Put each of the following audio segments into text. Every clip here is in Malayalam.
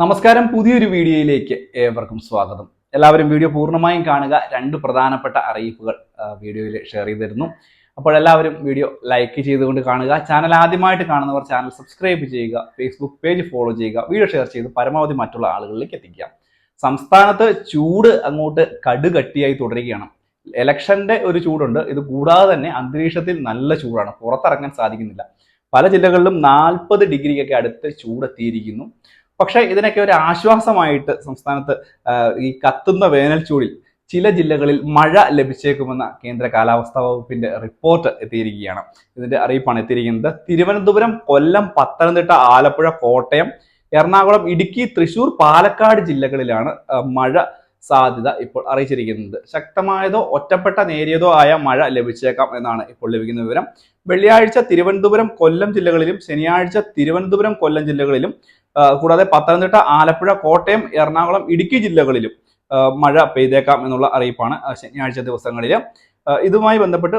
നമസ്കാരം, പുതിയൊരു വീഡിയോയിലേക്ക് ഏവർക്കും സ്വാഗതം. എല്ലാവരും വീഡിയോ പൂർണ്ണമായും കാണുക. രണ്ട് പ്രധാനപ്പെട്ട അറിയിപ്പുകൾ വീഡിയോയിൽ ഷെയർ ചെയ്തിരുന്നു. അപ്പോൾ എല്ലാവരും വീഡിയോ ലൈക്ക് ചെയ്തുകൊണ്ട് കാണുക. ചാനൽ ആദ്യമായിട്ട് കാണുന്നവർ ചാനൽ സബ്സ്ക്രൈബ് ചെയ്യുക, ഫേസ്ബുക്ക് പേജ് ഫോളോ ചെയ്യുക, വീഡിയോ ഷെയർ ചെയ്ത് പരമാവധി മറ്റുള്ള ആളുകളിലേക്ക് എത്തിക്കുക. സംസ്ഥാനത്ത് ചൂട് അങ്ങോട്ട് കടുകട്ടിയായി തുടരുകയാണ്. ഇലക്ഷന്റെ ഒരു ചൂടുണ്ട്. ഇത് കൂടാതെ തന്നെ അന്തരീക്ഷത്തിൽ നല്ല ചൂടാണ്, പുറത്തിറങ്ങാൻ സാധിക്കുന്നില്ല. പല ജില്ലകളിലും 40 ഡിഗ്രിക്കൊക്കെ അടുത്ത് ചൂടെത്തിയിരിക്കുന്നു. പക്ഷേ ഇതിനൊക്കെ ഒരു ആശ്വാസമായിട്ട് സംസ്ഥാനത്ത് ഈ കത്തുന്ന വേനൽ ചൂടിൽ ചില ജില്ലകളിൽ മഴ ലഭിച്ചേക്കുമെന്ന കേന്ദ്ര കാലാവസ്ഥാ വകുപ്പിന്റെ റിപ്പോർട്ട് എത്തിയിരിക്കുകയാണ്. ഇതിന്റെ അറിയിപ്പാണ് എത്തിയിരിക്കുന്നത്. തിരുവനന്തപുരം, കൊല്ലം, പത്തനംതിട്ട, ആലപ്പുഴ, കോട്ടയം, എറണാകുളം, ഇടുക്കി, തൃശൂർ, പാലക്കാട് ജില്ലകളിലാണ് മഴ സാധ്യത ഇപ്പോൾ അറിയിച്ചിരിക്കുന്നത്. ശക്തമായതോ ഒറ്റപ്പെട്ട നേരിയതോ ആയ മഴ ലഭിച്ചേക്കാം എന്നാണ് ഇപ്പോൾ ലഭിക്കുന്ന വിവരം. വെള്ളിയാഴ്ച തിരുവനന്തപുരം, കൊല്ലം ജില്ലകളിലും ശനിയാഴ്ച തിരുവനന്തപുരം, കൊല്ലം ജില്ലകളിലും കൂടാതെ പത്തനംതിട്ട, ആലപ്പുഴ, കോട്ടയം, എറണാകുളം, ഇടുക്കി ജില്ലകളിലും മഴ പെയ്തേക്കാം എന്നുള്ള അറിയിപ്പാണ് ശനിയാഴ്ച ദിവസങ്ങളിൽ. ഇതുമായി ബന്ധപ്പെട്ട്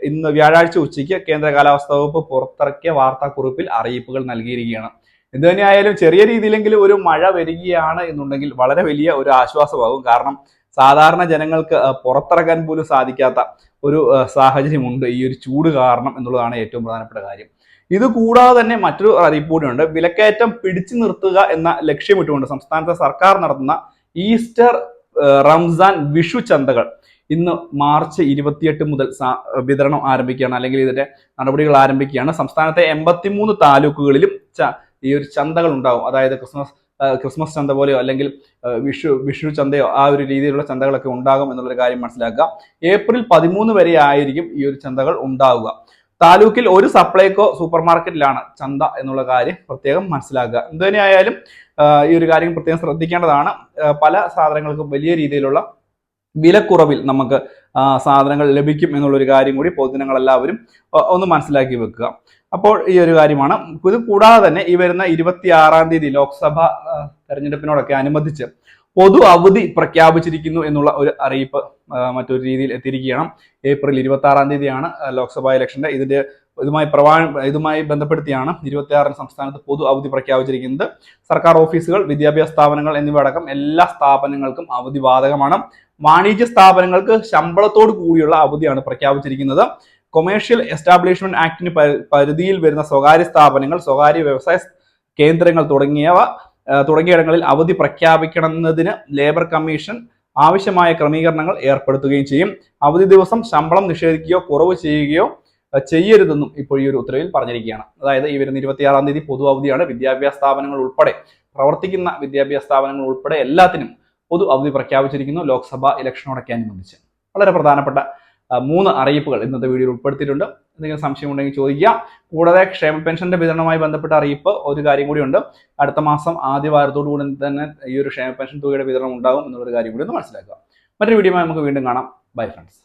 ഇന്ന് വ്യാഴാഴ്ച ഉച്ചയ്ക്ക് കേന്ദ്ര കാലാവസ്ഥാ വകുപ്പ് പുറത്തിറക്കിയ വാർത്താക്കുറിപ്പിൽ അറിയിപ്പുകൾ നൽകിയിരിക്കുകയാണ്. എന്ത് തന്നെയായാലും ചെറിയ രീതിയിലെങ്കിലും ഒരു മഴ വരികയാണ് എന്നുണ്ടെങ്കിൽ വളരെ വലിയ ഒരു ആശ്വാസമാകും. കാരണം സാധാരണ ജനങ്ങൾക്ക് പുറത്തിറങ്ങാൻ പോലും സാധിക്കാത്ത ഒരു സാഹചര്യമുണ്ട് ഈ ഒരു ചൂട് കാരണം എന്നുള്ളതാണ് ഏറ്റവും പ്രധാനപ്പെട്ട കാര്യം. ഇത് കൂടാതെ തന്നെ മറ്റൊരു അറിയിപ്പ് കൂടിയുണ്ട്. വിലക്കയറ്റം പിടിച്ചു നിർത്തുക എന്ന ലക്ഷ്യമിട്ടുകൊണ്ട് സംസ്ഥാനത്തെ സർക്കാർ നടത്തുന്ന ഈസ്റ്റർ, റംസാൻ, വിഷു ചന്തകൾ ഇന്ന് മാർച്ച് 28 മുതൽ വിതരണം ആരംഭിക്കുകയാണ്, അല്ലെങ്കിൽ ഇതിന്റെ നടപടികൾ ആരംഭിക്കുകയാണ്. സംസ്ഥാനത്തെ 83 താലൂക്കുകളിലും ഈ ഒരു ചന്തകൾ ഉണ്ടാകും. അതായത് ക്രിസ്മസ് ചന്ത പോലെയോ അല്ലെങ്കിൽ വിഷു ചന്തയോ ആ ഒരു രീതിയിലുള്ള ചന്തകളൊക്കെ ഉണ്ടാകും എന്നുള്ളൊരു കാര്യം മനസ്സിലാക്കുക. ഏപ്രിൽ 13 വരെ ആയിരിക്കും ഈ ഒരു ചന്തകൾ ഉണ്ടാവുക. താലൂക്കിൽ ഒരു സപ്ലൈകോ സൂപ്പർ മാർക്കറ്റിലാണ് ചന്ത എന്നുള്ള കാര്യം പ്രത്യേകം മനസ്സിലാക്കുക. എന്തുതന്നെയായാലും ഈ ഒരു കാര്യം പ്രത്യേകം ശ്രദ്ധിക്കേണ്ടതാണ്. പല സാധനങ്ങൾക്കും വലിയ രീതിയിലുള്ള വിലക്കുറവിൽ നമുക്ക് സാധനങ്ങൾ ലഭിക്കും എന്നുള്ളൊരു കാര്യം കൂടി പൊതുജനങ്ങളെല്ലാവരും ഒന്ന് മനസ്സിലാക്കി വെക്കുക. അപ്പോൾ ഈ ഒരു കാര്യമാണ്. ഇത് കൂടാതെ തന്നെ ഈ വരുന്ന 26-ാം തീയതി ലോക്സഭ തെരഞ്ഞെടുപ്പിനോടൊക്കെ അനുബന്ധിച്ച് പൊതു അവധി പ്രഖ്യാപിച്ചിരിക്കുന്നു എന്നുള്ള ഒരു അറിയിപ്പ് മറ്റൊരു രീതിയിൽ എത്തിയിരിക്കുകയാണ്. ഏപ്രിൽ 26-ാം തീയതിയാണ് ലോക്സഭാ ഇലക്ഷന്റെ. ഇതുമായി ബന്ധപ്പെടുത്തിയാണ് 26-ന് സംസ്ഥാനത്ത് പൊതു അവധി പ്രഖ്യാപിച്ചിരിക്കുന്നത്. സർക്കാർ ഓഫീസുകൾ, വിദ്യാഭ്യാസ സ്ഥാപനങ്ങൾ എന്നിവ അടക്കം എല്ലാ സ്ഥാപനങ്ങൾക്കും അവധി ബാധകമാണ്. വാണിജ്യ സ്ഥാപനങ്ങൾക്ക് ശമ്പളത്തോട് കൂടിയുള്ള അവധിയാണ് പ്രഖ്യാപിച്ചിരിക്കുന്നത്. കൊമേഴ്ഷ്യൽ എസ്റ്റാബ്ലിഷ്മെന്റ് ആക്ടിന് പരിധിയിൽ വരുന്ന സ്വകാര്യ സ്ഥാപനങ്ങൾ, സ്വകാര്യ വ്യവസായ കേന്ദ്രങ്ങൾ തുടങ്ങിയിടങ്ങളിൽ അവധി പ്രഖ്യാപിക്കണമെന്നതിന് ലേബർ കമ്മീഷൻ ആവശ്യമായ ക്രമീകരണങ്ങൾ ഏർപ്പെടുത്തുകയും ചെയ്യും. അവധി ദിവസം ശമ്പളം നിഷേധിക്കുകയോ കുറവ് ചെയ്യുകയോ ചെയ്യരുതെന്നും ഇപ്പോൾ ഈ ഒരു ഉത്തരവിൽ പറഞ്ഞിരിക്കുകയാണ്. അതായത് ഈ വരുന്ന 26-ാം തീയതി പൊതു അവധിയാണ്. വിദ്യാഭ്യാസ സ്ഥാപനങ്ങൾ ഉൾപ്പെടെ, പ്രവർത്തിക്കുന്ന വിദ്യാഭ്യാസ സ്ഥാപനങ്ങൾ ഉൾപ്പെടെ എല്ലാത്തിനും പൊതു അവധി പ്രഖ്യാപിച്ചിരിക്കുന്നു ലോക്സഭാ ഇലക്ഷനോടൊക്കെ അനുബന്ധിച്ച്. വളരെ പ്രധാനപ്പെട്ട 3 അറിയിപ്പുകൾ ഇന്നത്തെ വീഡിയോയിൽ ഉൾപ്പെടുത്തിയിട്ടുണ്ട്. എന്തെങ്കിലും സംശയം ഉണ്ടെങ്കിൽ ചോദിക്കുക. കൂടാതെ ക്ഷേമ പെൻഷന്റെ വിതരണവുമായി ബന്ധപ്പെട്ട അറിയിപ്പ് ഒരു കാര്യം കൂടിയുണ്ട്. അടുത്ത മാസം ആദ്യ വാരത്തോടു കൂടി തന്നെ ഈ ഒരു ക്ഷേമ പെൻഷൻ തുകയുടെ വിതരണം ഉണ്ടാകും എന്നുള്ളൊരു കാര്യം കൂടി ഒന്ന് മനസ്സിലാക്കുക. മറ്റൊരു വീഡിയോയുമായി നമുക്ക് വീണ്ടും കാണാം. Bye friends.